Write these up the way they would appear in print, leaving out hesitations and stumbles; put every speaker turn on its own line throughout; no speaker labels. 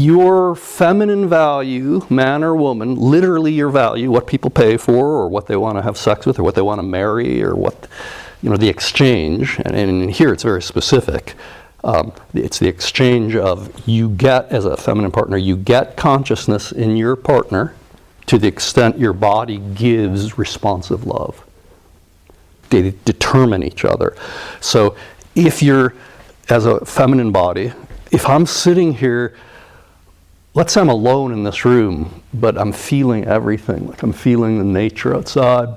your feminine value, man or woman, literally your value, what people pay for or what they want to have sex with or what they want to marry or what, the exchange, and here it's very specific. It's the exchange of, you get, as a feminine partner, you get consciousness in your partner to the extent your body gives responsive love. They determine each other. So if you're, as a feminine body, if I'm sitting here, let's say I'm alone in this room, but I'm feeling everything. Like I'm feeling the nature outside,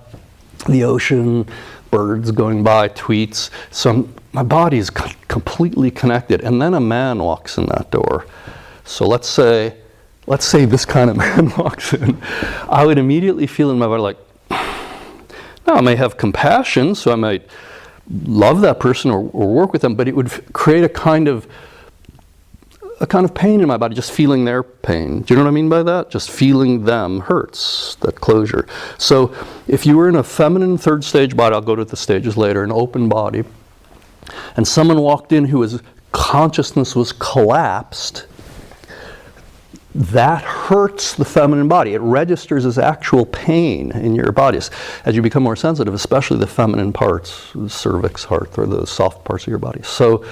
the ocean, birds going by, tweets. So my body is completely connected. And then a man walks in that door. So let's say this kind of man walks in. I would immediately feel in my body like, now I may have compassion, so I might love that person or work with them, but it would create a kind of pain in my body, just feeling their pain. Do you know what I mean by that? Just feeling them hurts, that closure. So if you were in a feminine third stage body, I'll go to the stages later, an open body, and someone walked in whose consciousness was collapsed, that hurts the feminine body. It registers as actual pain in your bodies. As you become more sensitive, especially the feminine parts, the cervix, heart, or the soft parts of your body. So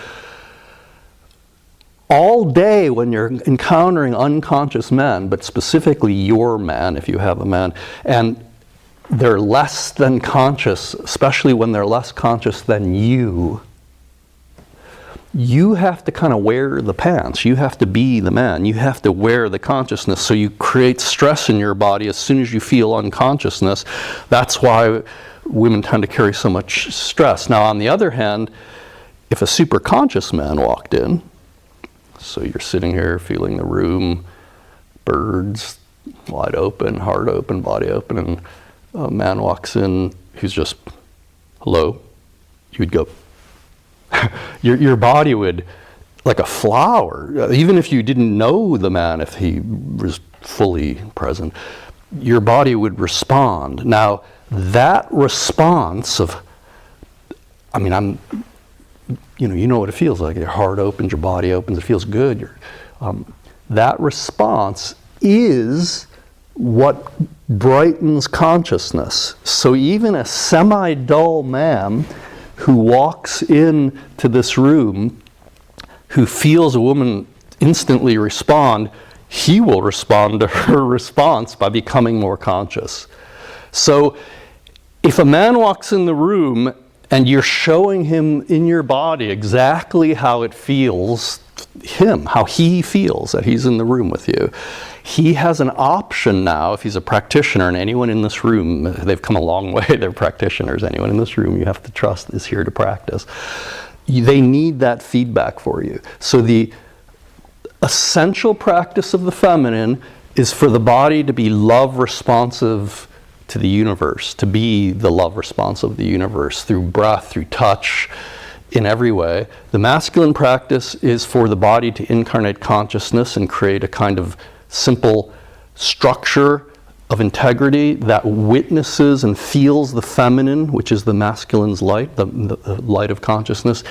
all day when you're encountering unconscious men, but specifically your man, if you have a man, and they're less than conscious, especially when they're less conscious than you have to kind of wear the pants. You have to be the man. You have to wear the consciousness. So you create stress in your body as soon as you feel unconsciousness. That's why women tend to carry so much stress. Now, on the other hand, if a super conscious man walked in, so you're sitting here feeling the room, birds, wide open, heart open, body open, and a man walks in who's just, hello, you would go, your body would, like a flower, even if you didn't know the man, if he was fully present, your body would respond. Now, that response of, you know what it feels like. Your heart opens, your body opens, it feels good. That response is what brightens consciousness. So even a semi-dull man who walks into this room, who feels a woman instantly respond, he will respond to her response by becoming more conscious. So if a man walks in the room and you're showing him in your body exactly how it feels, how he feels that he's in the room with you, he has an option now, if he's a practitioner, and anyone in this room, they've come a long way, they're practitioners, anyone in this room you have to trust is here to practice. They need that feedback for you. So the essential practice of the feminine is for the body to be love responsive to the universe, to be the love response of the universe through breath, through touch, in every way. The masculine practice is for the body to incarnate consciousness and create a kind of simple structure of integrity that witnesses and feels the feminine, which is the masculine's light, the light of consciousness,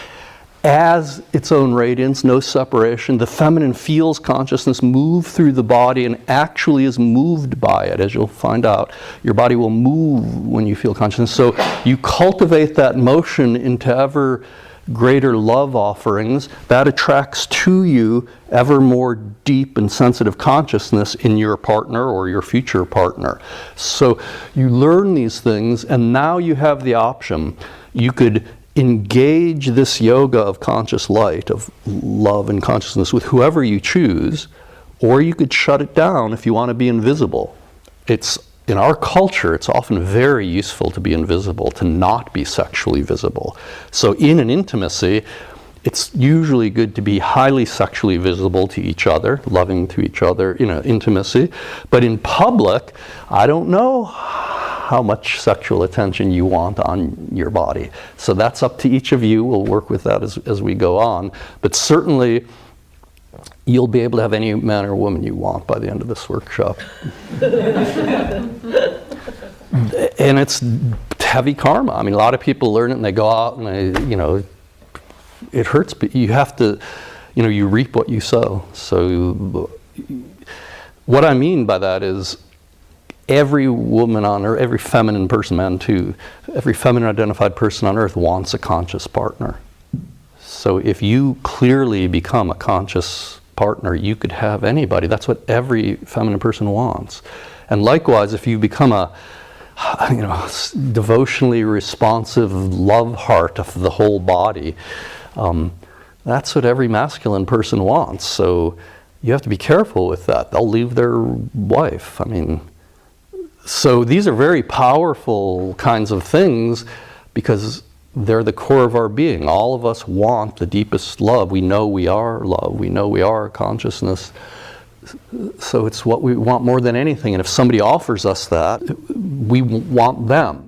as its own radiance, no separation. The feminine feels consciousness move through the body and actually is moved by it, as you'll find out. Your body will move when you feel consciousness. So you cultivate that motion into ever greater love offerings. That attracts to you ever more deep and sensitive consciousness in your partner or your future partner. So you learn these things, and now you have the option. You could engage this yoga of conscious light, of love and consciousness, with whoever you choose, or you could shut it down if you want to be invisible. In our culture, it's often very useful to be invisible, to not be sexually visible. So in an intimacy, it's usually good to be highly sexually visible to each other, loving to each other in an intimacy. But in public, I don't know how much sexual attention you want on your body. So that's up to each of you. We'll work with that as we go on. But certainly, you'll be able to have any man or woman you want by the end of this workshop. And it's heavy karma. I mean, a lot of people learn it and they go out and they, it hurts, but you have to, you reap what you sow. So what I mean by that is every woman on earth, every feminine person, man too, every feminine identified person on earth wants a conscious partner. So if you clearly become a conscious partner, you could have anybody. That's what every feminine person wants. And likewise, if you become a devotionally responsive love heart of the whole body, that's what every masculine person wants. So you have to be careful with that. They'll leave their wife. I mean, so these are very powerful kinds of things because they're the core of our being. All of us want the deepest love. We know we are love. We know we are consciousness. So it's what we want more than anything. And if somebody offers us that, we want them.